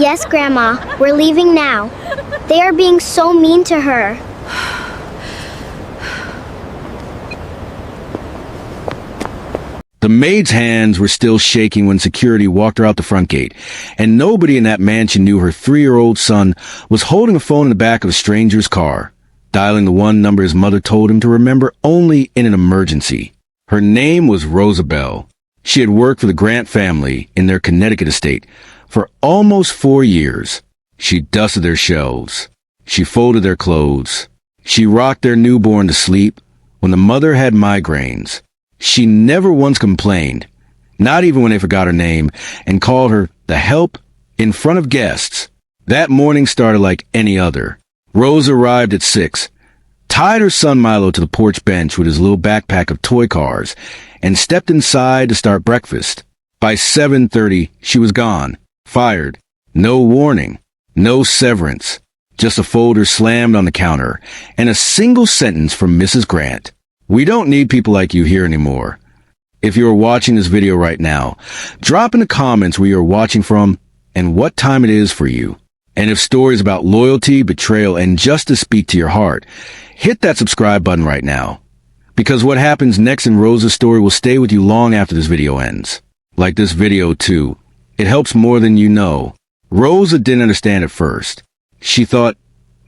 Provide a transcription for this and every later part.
Yes, Grandma, we're leaving now. They are being so mean to her. The maid's hands were still shaking when security walked her out the front gate, and nobody in that mansion knew her 3-year-old son was holding a phone in the back of a stranger's car, dialing the one number his mother told him to remember only in an emergency. Her name was Rosabelle. She had worked for the Grant family in their Connecticut estate for almost 4 years. She dusted their shelves. She folded their clothes. She rocked their newborn to sleep when the mother had migraines. She never once complained, not even when they forgot her name and called her the help in front of guests. That morning started like any other. Rose arrived at 6, tied her son Milo to the porch bench with his little backpack of toy cars, and stepped inside to start breakfast. By 7:30, she was gone, fired. No warning, no severance, just a folder slammed on the counter, and a single sentence from Mrs. Grant. We don't need people like you here anymore. If you are watching this video right now, drop in the comments where you are watching from and what time it is for you. And if stories about loyalty, betrayal, and justice speak to your heart, hit that subscribe button right now. Because what happens next in Rosa's story will stay with you long after this video ends. Like this video too. It helps more than you know. Rosa didn't understand at first. She thought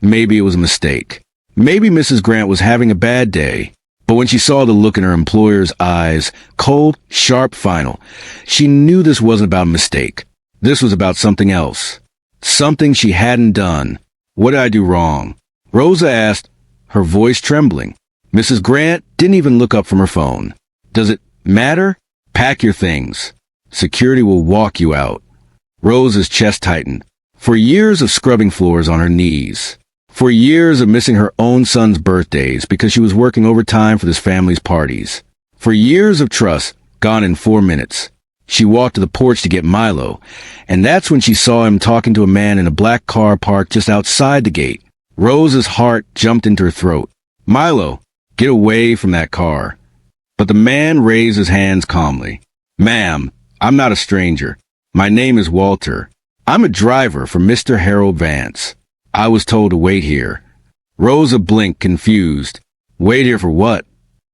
maybe it was a mistake. Maybe Mrs. Grant was having a bad day. But when she saw the look in her employer's eyes, cold, sharp, final, she knew this wasn't about a mistake. This was about something else. Something she hadn't done. What did I do wrong? Rosa asked, her voice trembling. Mrs. Grant didn't even look up from her phone. Does it matter? Pack your things. Security will walk you out. Rosa's chest tightened. For years of scrubbing floors on her knees. For years of missing her own son's birthdays because she was working overtime for this family's parties. For years of trust gone in 4 minutes. She walked to the porch to get Milo, and that's when she saw him talking to a man in a black car parked just outside the gate. Rosa's heart jumped into her throat. Milo, get away from that car. But the man raised his hands calmly. Ma'am, I'm not a stranger. My name is Walter. I'm a driver for Mr. Harold Vance. I was told to wait here. Rosa blinked, confused. Wait here for what?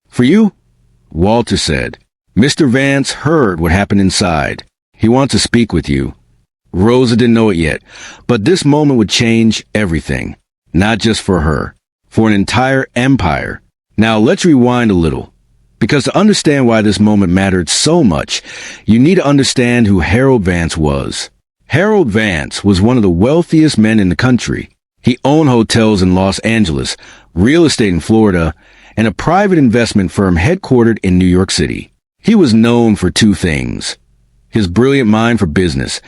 For you? Walter said. Mr. Vance heard what happened inside. He wants to speak with you. Rosa didn't know it yet, but this moment would change everything. Not just for her, for an entire empire. Now let's rewind a little. Because to understand why this moment mattered so much, you need to understand who Harold Vance was. Harold Vance was one of the wealthiest men in the country. He owned hotels in Los Angeles, real estate in Florida, and a private investment firm headquartered in New York City. He was known for 2 things: his brilliant mind for business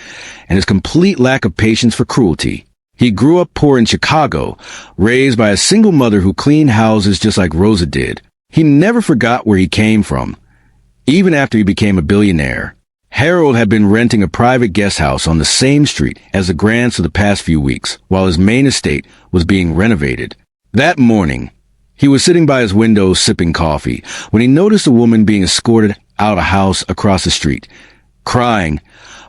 and his complete lack of patience for cruelty. He grew up poor in Chicago, raised by a single mother who cleaned houses just like Rosa did. He never forgot where he came from, even after he became a billionaire. Harold had been renting a private guest house on the same street as the Grants for the past few weeks, while his main estate was being renovated. That morning, he was sitting by his window sipping coffee when he noticed a woman being escorted out of a house across the street, crying,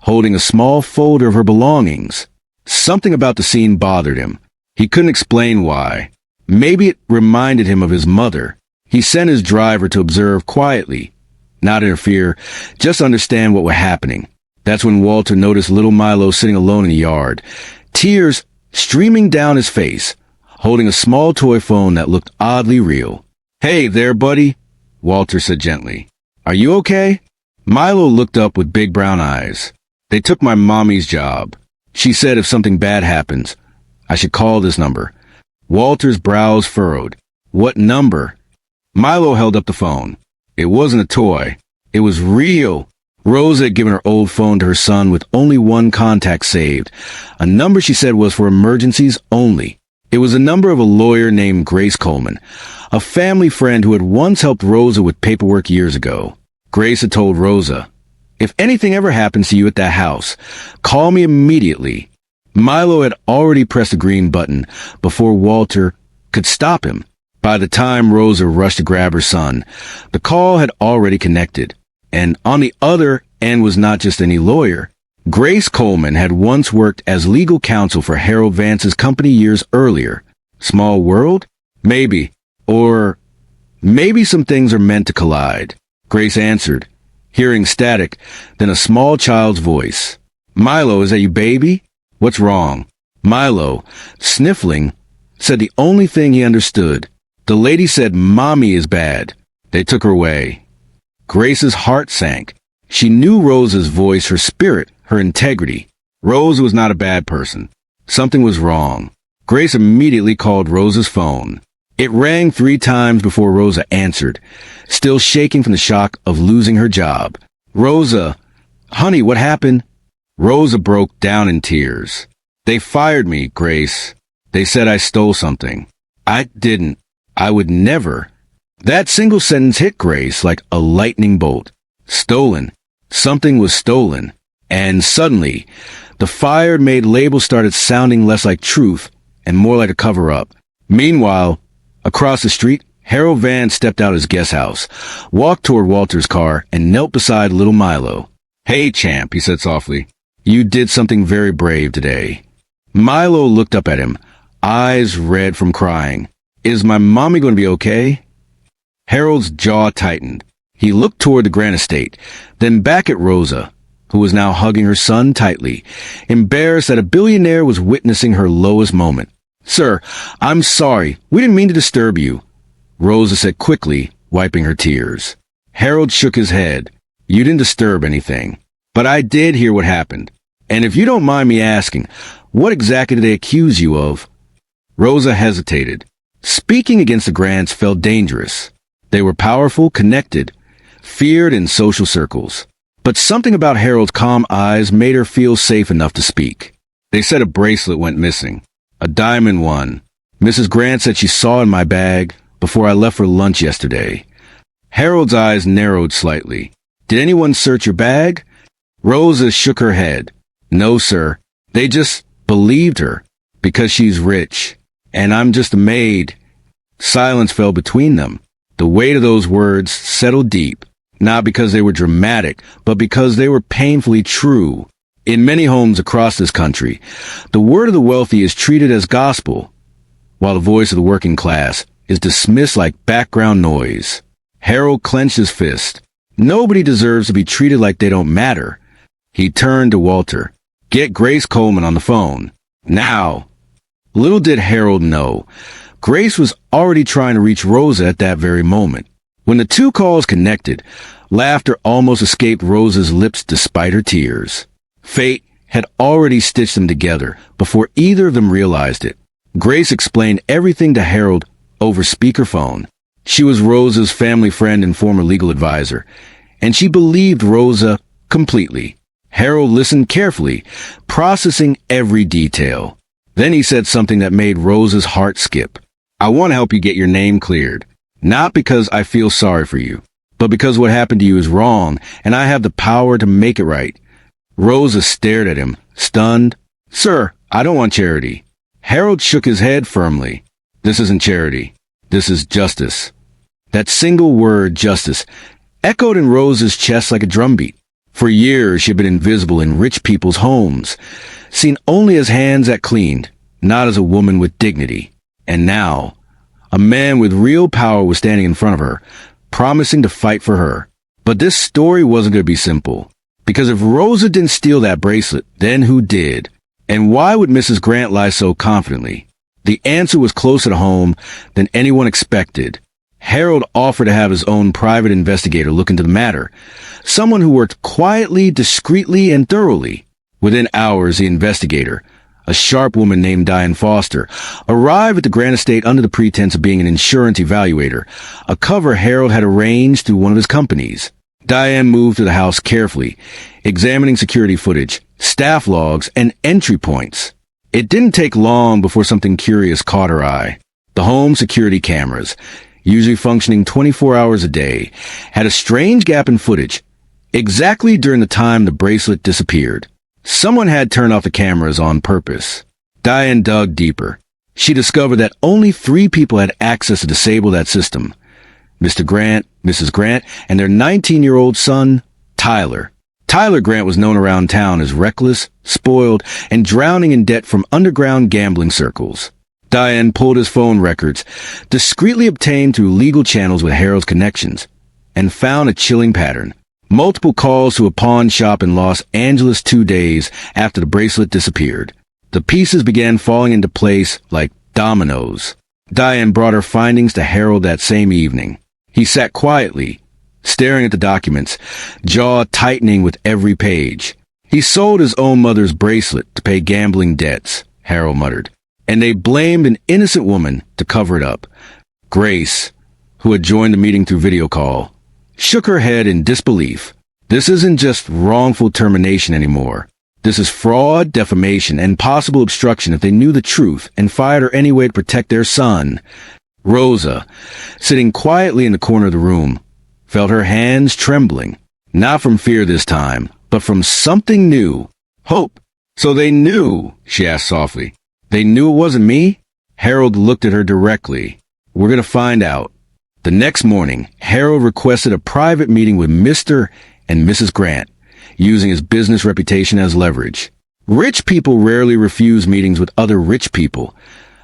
holding a small folder of her belongings. Something about the scene bothered him. He couldn't explain why. Maybe it reminded him of his mother. He sent his driver to observe quietly, not interfere, just understand what was happening. That's when Walter noticed little Milo sitting alone in the yard, tears streaming down his face, holding a small toy phone that looked oddly real. Hey there, buddy, Walter said gently. Are you okay? Milo looked up with big brown eyes. They took my mommy's job. She said if something bad happens, I should call this number. Walter's brows furrowed. What number? Milo held up the phone. It wasn't a toy. It was real. Rosa had given her old phone to her son with only one contact saved, a number she said was for emergencies only. It was the number of a lawyer named Grace Coleman, a family friend who had once helped Rosa with paperwork years ago. Grace had told Rosa, if anything ever happens to you at that house, call me immediately. Milo had already pressed the green button before Walter could stop him. By the time Rosa rushed to grab her son, the call had already connected. And on the other end was not just any lawyer. Grace Coleman had once worked as legal counsel for Harold Vance's company years earlier. Small world? Maybe. Or maybe some things are meant to collide. Grace answered, hearing static, then a small child's voice. Milo, is that you, baby? What's wrong? Milo, sniffling, said the only thing he understood. The lady said Mommy is bad. They took her away. Grace's heart sank. She knew Rosa's voice, her spirit, her integrity. Rosa was not a bad person. Something was wrong. Grace immediately called Rosa's phone. It rang 3 times before Rosa answered, still shaking from the shock of losing her job. Rosa, honey, what happened? Rosa broke down in tears. They fired me, Grace. They said I stole something. I didn't. I would never. That single sentence hit Grace like a lightning bolt. Stolen. Something was stolen. And suddenly, the fired-made label started sounding less like truth and more like a cover-up. Meanwhile, across the street, Harold Vance stepped out of his guest house, walked toward Walter's car, and knelt beside little Milo. Hey, champ, he said softly. You did something very brave today. Milo looked up at him, eyes red from crying. Is my mommy going to be okay? Harold's jaw tightened. He looked toward the Grant estate, then back at Rosa, who was now hugging her son tightly, embarrassed that a billionaire was witnessing her lowest moment. Sir, I'm sorry. We didn't mean to disturb you, Rosa said quickly, wiping her tears. Harold shook his head. You didn't disturb anything. But I did hear what happened. And if you don't mind me asking, what exactly did they accuse you of? Rosa hesitated. Speaking against the Grants felt dangerous. They were powerful, connected, feared in social circles. But something about Harold's calm eyes made her feel safe enough to speak. They said a bracelet went missing. A diamond one. Mrs. Grant said she saw it in my bag before I left for lunch yesterday. Harold's eyes narrowed slightly. Did anyone search your bag? Rosa shook her head. No, sir. They just believed her because she's rich. And I'm just a maid. Silence fell between them. The weight of those words settled deep, not because they were dramatic, but because they were painfully true. In many homes across this country, the word of the wealthy is treated as gospel, while the voice of the working class is dismissed like background noise. Harold clenched his fist. Nobody deserves to be treated like they don't matter. He turned to Walter. Get Grace Coleman on the phone. Now. Little did Harold know, Grace was already trying to reach Rosa at that very moment. When the two calls connected, laughter almost escaped Rosa's lips despite her tears. Fate had already stitched them together before either of them realized it. Grace explained everything to Harold over speakerphone. She was Rosa's family friend and former legal advisor, and she believed Rosa completely. Harold listened carefully, processing every detail. Then he said something that made Rosa's heart skip. I want to help you get your name cleared. Not because I feel sorry for you, but because what happened to you is wrong, and I have the power to make it right. Rosa stared at him, stunned. Sir, I don't want charity. Harold shook his head firmly. This isn't charity. This is justice. That single word, justice, echoed in Rosa's chest like a drumbeat. For years, she had been invisible in rich people's homes, seen only as hands that cleaned, not as a woman with dignity. And now, a man with real power was standing in front of her, promising to fight for her. But this story wasn't going to be simple. Because if Rosa didn't steal that bracelet, then who did? And why would Mrs. Grant lie so confidently? The answer was closer to home than anyone expected. Harold offered to have his own private investigator look into the matter, someone who worked quietly, discreetly, and thoroughly. Within hours, the investigator, a sharp woman named Diane Foster, arrived at the Grant estate under the pretense of being an insurance evaluator, a cover Harold had arranged through one of his companies. Diane moved to the house carefully, examining security footage, staff logs, and entry points. It didn't take long before something curious caught her eye. The home security cameras, usually functioning 24 hours a day, had a strange gap in footage, exactly during the time the bracelet disappeared. Someone had turned off the cameras on purpose. Diane dug deeper. She discovered that only 3 people had access to disable that system. Mr. Grant, Mrs. Grant, and their 19-year-old son, Tyler. Tyler Grant was known around town as reckless, spoiled, and drowning in debt from underground gambling circles. Diane pulled his phone records, discreetly obtained through legal channels with Harold's connections, and found a chilling pattern. Multiple calls to a pawn shop in Los Angeles 2 days after the bracelet disappeared. The pieces began falling into place like dominoes. Diane brought her findings to Harold that same evening. He sat quietly, staring at the documents, jaw tightening with every page. He sold his own mother's bracelet to pay gambling debts, Harold muttered, and they blamed an innocent woman to cover it up. Grace, who had joined the meeting through video call, shook her head in disbelief. This isn't just wrongful termination anymore. This is fraud, defamation, and possible obstruction if they knew the truth and fired her anyway to protect their son. Rosa, sitting quietly in the corner of the room, felt her hands trembling, not from fear this time, but from something new. Hope. So they knew, she asked softly. They knew it wasn't me? Harold looked at her directly. We're going to find out. The next morning, Harold requested a private meeting with Mr. and Mrs. Grant, using his business reputation as leverage. Rich people rarely refuse meetings with other rich people,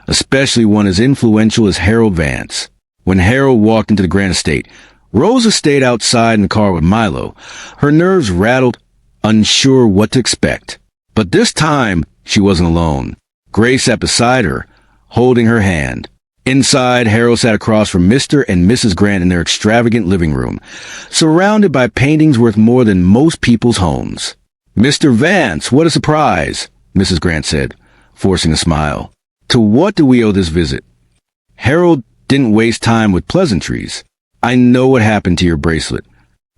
especially one as influential as Harold Vance. When Harold walked into the Grant estate, Rosa stayed outside in the car with Milo, her nerves rattled, unsure what to expect. But this time, she wasn't alone. Grace sat beside her, holding her hand. Inside, Harold sat across from Mr. and Mrs. Grant in their extravagant living room, surrounded by paintings worth more than most people's homes. Mr. Vance, what a surprise, Mrs. Grant said, forcing a smile. To what do we owe this visit? Harold didn't waste time with pleasantries. I know what happened to your bracelet.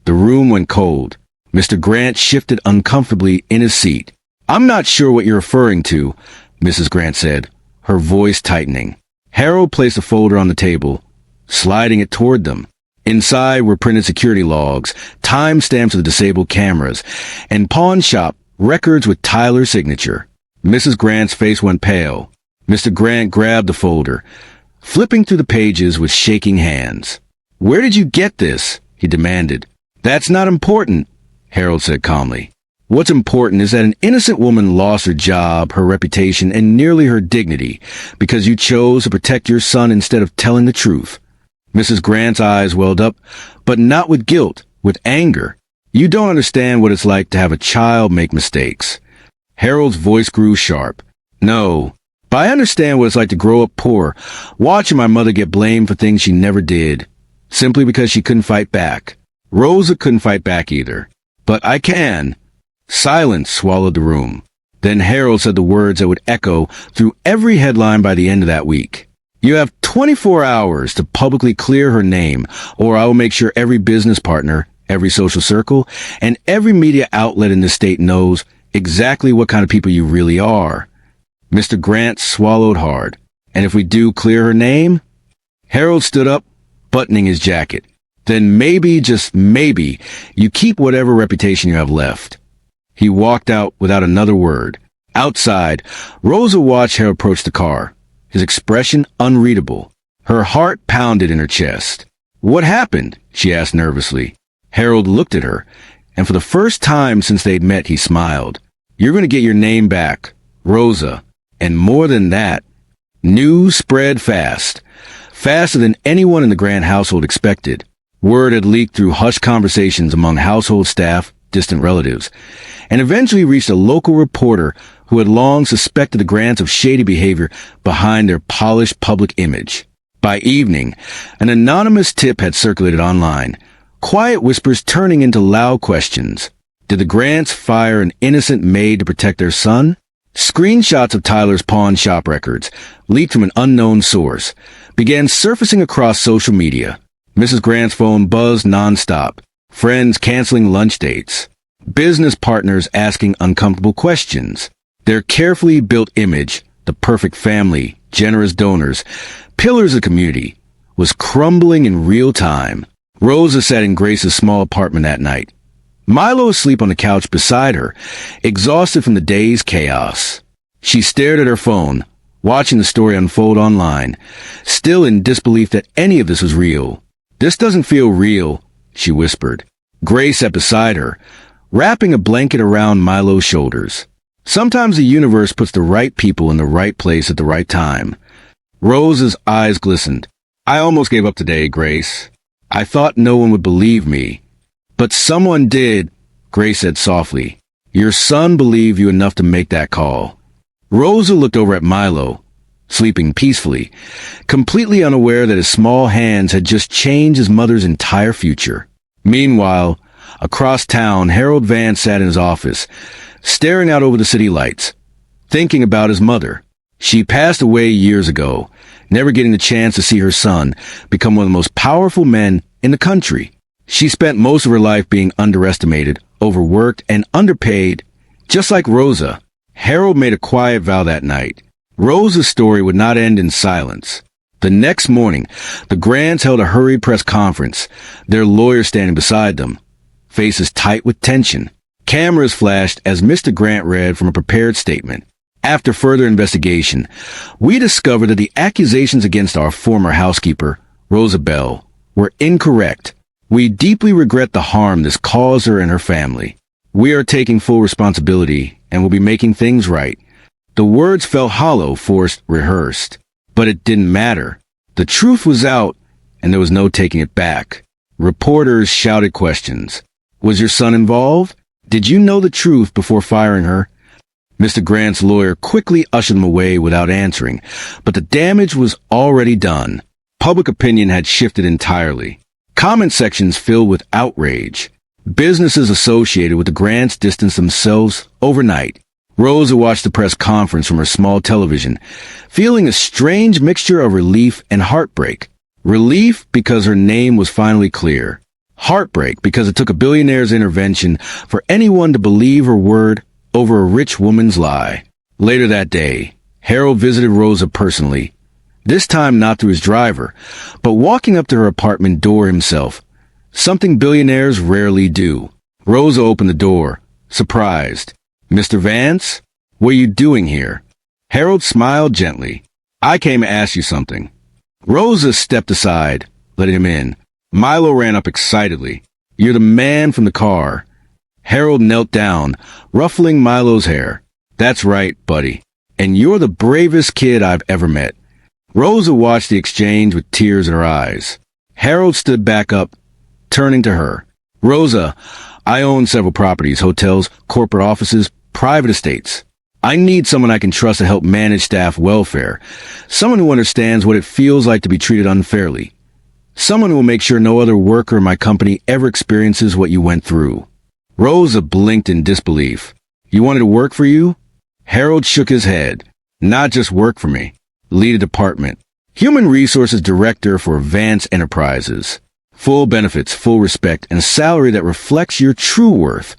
The room went cold. Mr. Grant shifted uncomfortably in his seat. I'm not sure what you're referring to, Mrs. Grant said, her voice tightening. Harold placed a folder on the table, sliding it toward them. Inside were printed security logs, timestamps of the disabled cameras, and pawn shop records with Tyler's signature. Mrs. Grant's face went pale. Mr. Grant grabbed the folder, flipping through the pages with shaking hands. Where did you get this? He demanded. That's not important, Harold said calmly. What's important is that an innocent woman lost her job, her reputation, and nearly her dignity because you chose to protect your son instead of telling the truth. Mrs. Grant's eyes welled up, but not with guilt, with anger. You don't understand what it's like to have a child make mistakes. Harold's voice grew sharp. No, but I understand what it's like to grow up poor, watching my mother get blamed for things she never did, simply because she couldn't fight back. Rosa couldn't fight back either. But I can. Silence swallowed the room. Then Harold said the words that would echo through every headline by the end of that week. You have 24 hours to publicly clear her name, or I will make sure every business partner, every social circle, and every media outlet in the state knows exactly what kind of people you really are. Mr. Grant swallowed hard. And if we do clear her name? Harold stood up, buttoning his jacket. Then maybe, just maybe, you keep whatever reputation you have left. He walked out without another word. Outside, Rosa watched Harold approach the car, his expression unreadable. Her heart pounded in her chest. What happened? She asked nervously. Harold looked at her, and for the first time since they'd met, he smiled. You're going to get your name back, Rosa. And more than that, news spread fast. Faster than anyone in the Grant household expected. Word had leaked through hushed conversations among household staff, distant relatives, and eventually reached a local reporter who had long suspected the Grants of shady behavior behind their polished public image. By evening, an anonymous tip had circulated online, quiet whispers turning into loud questions. Did the Grants fire an innocent maid to protect their son? Screenshots of Tyler's pawn shop records, leaked from an unknown source, began surfacing across social media. Mrs. Grant's phone buzzed nonstop. Friends canceling lunch dates. Business partners asking uncomfortable questions. Their carefully built image, the perfect family, generous donors, pillars of community, was crumbling in real time. Rosa sat in Grace's small apartment that night. Milo asleep on the couch beside her, exhausted from the day's chaos. She stared at her phone, watching the story unfold online, still in disbelief that any of this was real. This doesn't feel real, she whispered. Grace sat beside her, wrapping a blanket around Milo's shoulders. Sometimes the universe puts the right people in the right place at the right time. Rose's eyes glistened. I almost gave up today, Grace. I thought no one would believe me. But someone did, Grace said softly. Your son believed you enough to make that call. Rosa looked over at Milo, sleeping peacefully, completely unaware that his small hands had just changed his mother's entire future. Meanwhile, across town, Harold Vance sat in his office, staring out over the city lights, thinking about his mother. She passed away years ago, never getting the chance to see her son become one of the most powerful men in the country. She spent most of her life being underestimated, overworked, and underpaid, just like Rosa. Harold made a quiet vow that night. Rosa's story would not end in silence. The next morning, the Grants held a hurried press conference, their lawyer standing beside them, faces tight with tension. Cameras flashed as Mr. Grant read from a prepared statement. After further investigation, we discovered that the accusations against our former housekeeper, Rosa Bell, were incorrect. We deeply regret the harm this caused her and her family. We are taking full responsibility and will be making things right. The words felt hollow, forced, rehearsed. But it didn't matter. The truth was out, and there was no taking it back. Reporters shouted questions. Was your son involved? Did you know the truth before firing her? Mr. Grant's lawyer quickly ushered him away without answering, but the damage was already done. Public opinion had shifted entirely. Comment sections filled with outrage. Businesses associated with the Grants distanced themselves overnight. Rosa watched the press conference from her small television, feeling a strange mixture of relief and heartbreak. Relief because her name was finally clear. Heartbreak because it took a billionaire's intervention for anyone to believe her word over a rich woman's lie. Later that day, Harold visited Rosa personally, this time not through his driver, but walking up to her apartment door himself, something billionaires rarely do. Rosa opened the door, surprised. Mr. Vance, what are you doing here? Harold smiled gently. I came to ask you something. Rosa stepped aside, letting him in. Milo ran up excitedly. You're the man from the car. Harold knelt down, ruffling Milo's hair. That's right, buddy. And you're the bravest kid I've ever met. Rosa watched the exchange with tears in her eyes. Harold stood back up, turning to her. Rosa, I own several properties, hotels, corporate offices, private estates. I need someone I can trust to help manage staff welfare. Someone who understands what it feels like to be treated unfairly. Someone who will make sure no other worker in my company ever experiences what you went through. Rosa blinked in disbelief. You wanted to work for you? Harold shook his head. Not just work for me. Lead a department. Human Resources Director for Vance Enterprises. Full benefits, full respect, and a salary that reflects your true worth.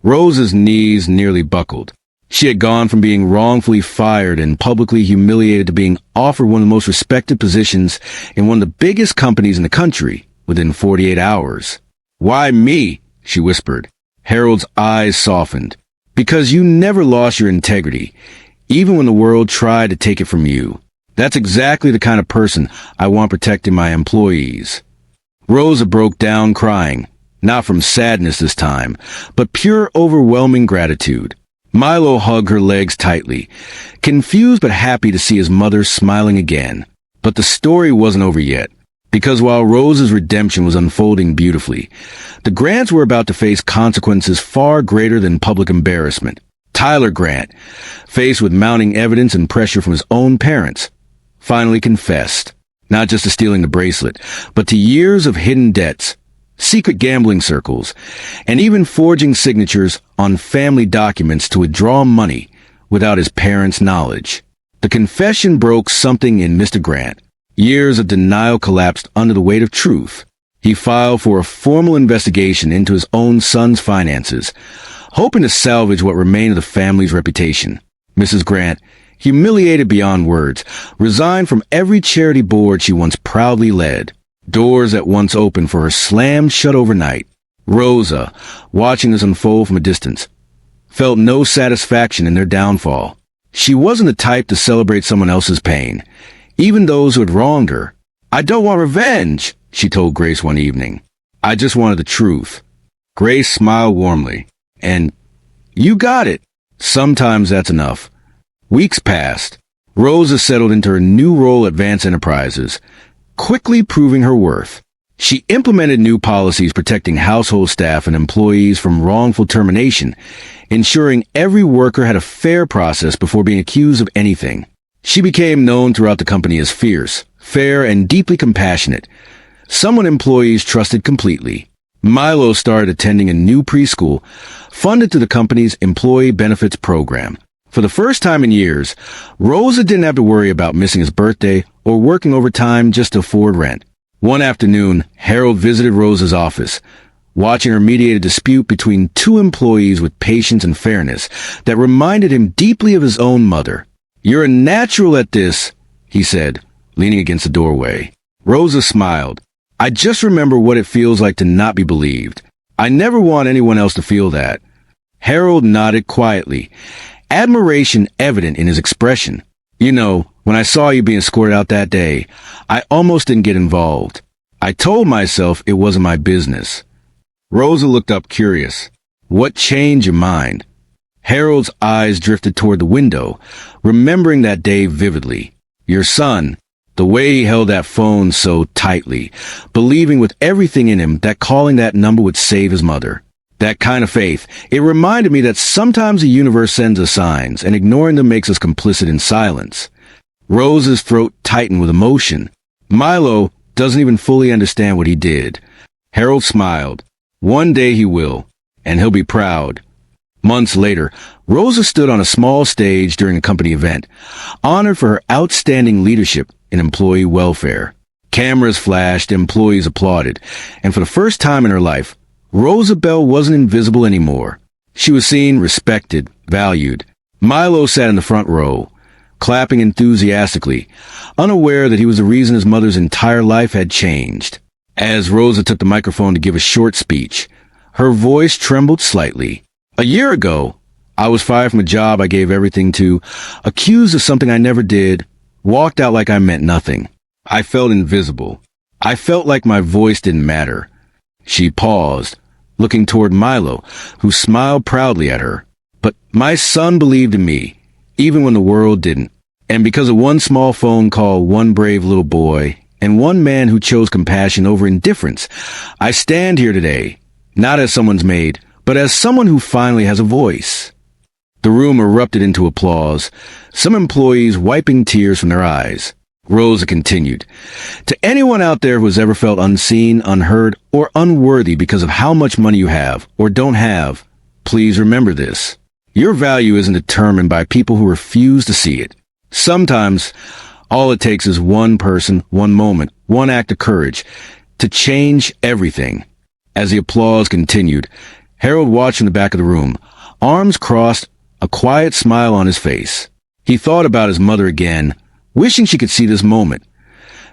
Rosa's knees nearly buckled. She had gone from being wrongfully fired and publicly humiliated to being offered one of the most respected positions in one of the biggest companies in the country within 48 hours. Why me? She whispered. Harold's eyes softened. Because you never lost your integrity, even when the world tried to take it from you. That's exactly the kind of person I want protecting my employees. Rosa broke down crying, not from sadness this time, but pure overwhelming gratitude. Milo hugged her legs tightly, confused but happy to see his mother smiling again. But the story wasn't over yet, because while Rosa's redemption was unfolding beautifully, the Grants were about to face consequences far greater than public embarrassment. Tyler Grant, faced with mounting evidence and pressure from his own parents, finally confessed, not just to stealing the bracelet, but to years of hidden debts, secret gambling circles, and even forging signatures on family documents to withdraw money without his parents' knowledge. The confession broke something in Mr. Grant. Years of denial collapsed under the weight of truth. He filed for a formal investigation into his own son's finances, hoping to salvage what remained of the family's reputation. Mrs. Grant, humiliated beyond words, resigned from every charity board she once proudly led. Doors at once opened for her slammed shut overnight. Rosa, watching this unfold from a distance, felt no satisfaction in their downfall. She wasn't the type to celebrate someone else's pain, even those who had wronged her. I don't want revenge, she told Grace one evening. I just wanted the truth. Grace smiled warmly. and you got it. Sometimes that's enough. Weeks passed. Rosa settled into her new role at Vance Enterprises, quickly proving her worth. She implemented new policies protecting household staff and employees from wrongful termination, ensuring every worker had a fair process before being accused of anything. She became known throughout the company as fierce, fair, and deeply compassionate, someone employees trusted completely. Milo started attending a new preschool, funded through the company's employee benefits program. For the first time in years, Rosa didn't have to worry about missing his birthday or working overtime just to afford rent. One afternoon, Harold visited Rosa's office, watching her mediate a dispute between two employees with patience and fairness that reminded him deeply of his own mother. "You're a natural at this," he said, leaning against the doorway. Rosa smiled. "I just remember what it feels like to not be believed. I never want anyone else to feel that." Harold nodded quietly, admiration evident in his expression. "You know, when I saw you being escorted out that day, I almost didn't get involved. I told myself it wasn't my business." Rosa looked up curious. "What changed your mind?" Harold's eyes drifted toward the window, remembering that day vividly. "Your son, the way he held that phone so tightly, believing with everything in him that calling that number would save his mother. That kind of faith, it reminded me that sometimes the universe sends us signs, and ignoring them makes us complicit in silence." Rosa's throat tightened with emotion. "Milo doesn't even fully understand what he did." Harold smiled. "One day he will, and he'll be proud." Months later, Rosa stood on a small stage during a company event, honored for her outstanding leadership in employee welfare. Cameras flashed, employees applauded, and for the first time in her life, Rosa Bell wasn't invisible anymore. She was seen, respected, valued. Milo sat in the front row, clapping enthusiastically, unaware that he was the reason his mother's entire life had changed. As Rosa took the microphone to give a short speech, her voice trembled slightly. "A year ago, I was fired from a job I gave everything to, accused of something I never did, walked out like I meant nothing. I felt invisible. I felt like my voice didn't matter." She paused, looking toward Milo, who smiled proudly at her. "But my son believed in me, even when the world didn't. And because of one small phone call, one brave little boy, and one man who chose compassion over indifference, I stand here today, not as someone's maid, but as someone who finally has a voice." The room erupted into applause, some employees wiping tears from their eyes. Rosa continued, "To anyone out there who has ever felt unseen, unheard, or unworthy because of how much money you have or don't have, please remember this. Your value isn't determined by people who refuse to see it. Sometimes, all it takes is one person, one moment, one act of courage to change everything." As the applause continued, Harold watched in the back of the room, arms crossed, a quiet smile on his face. He thought about his mother again, wishing she could see this moment,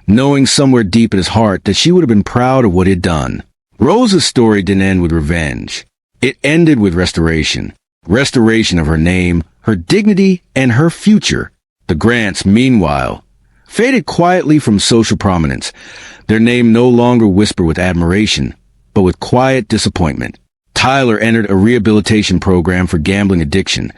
knowing somewhere deep in his heart that she would have been proud of what he'd done. Rosa's story didn't end with revenge. It ended with restoration. Restoration of her name, her dignity, and her future. The Grants, meanwhile, faded quietly from social prominence, their name no longer whispered with admiration, but with quiet disappointment. Tyler entered a rehabilitation program for gambling addiction,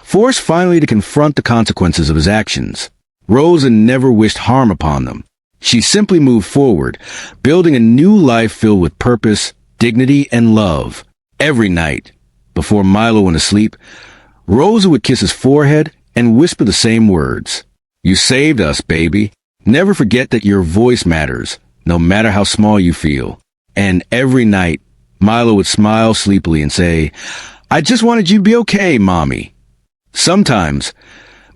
forced finally to confront the consequences of his actions. Rosa never wished harm upon them. She simply moved forward, building a new life filled with purpose, dignity, and love. Every night, before Milo went to sleep, Rosa would kiss his forehead and whisper the same words. "You saved us, baby. Never forget that your voice matters, no matter how small you feel." And every night, Milo would smile sleepily and say, "I just wanted you to be okay, Mommy." Sometimes,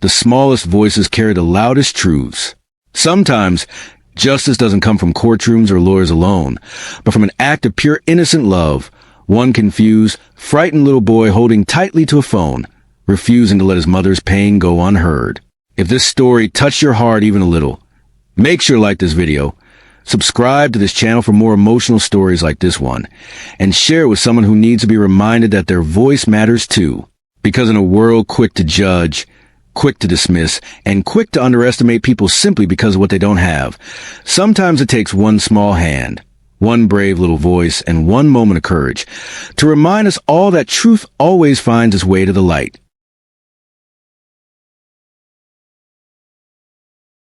the smallest voices carry the loudest truths. Sometimes, justice doesn't come from courtrooms or lawyers alone, but from an act of pure innocent love, one confused, frightened little boy holding tightly to a phone, refusing to let his mother's pain go unheard. If this story touched your heart even a little, make sure to like this video, subscribe to this channel for more emotional stories like this one, and share it with someone who needs to be reminded that their voice matters too. Because in a world quick to judge, quick to dismiss, and quick to underestimate people simply because of what they don't have, sometimes it takes one small hand, one brave little voice, and one moment of courage to remind us all that truth always finds its way to the light.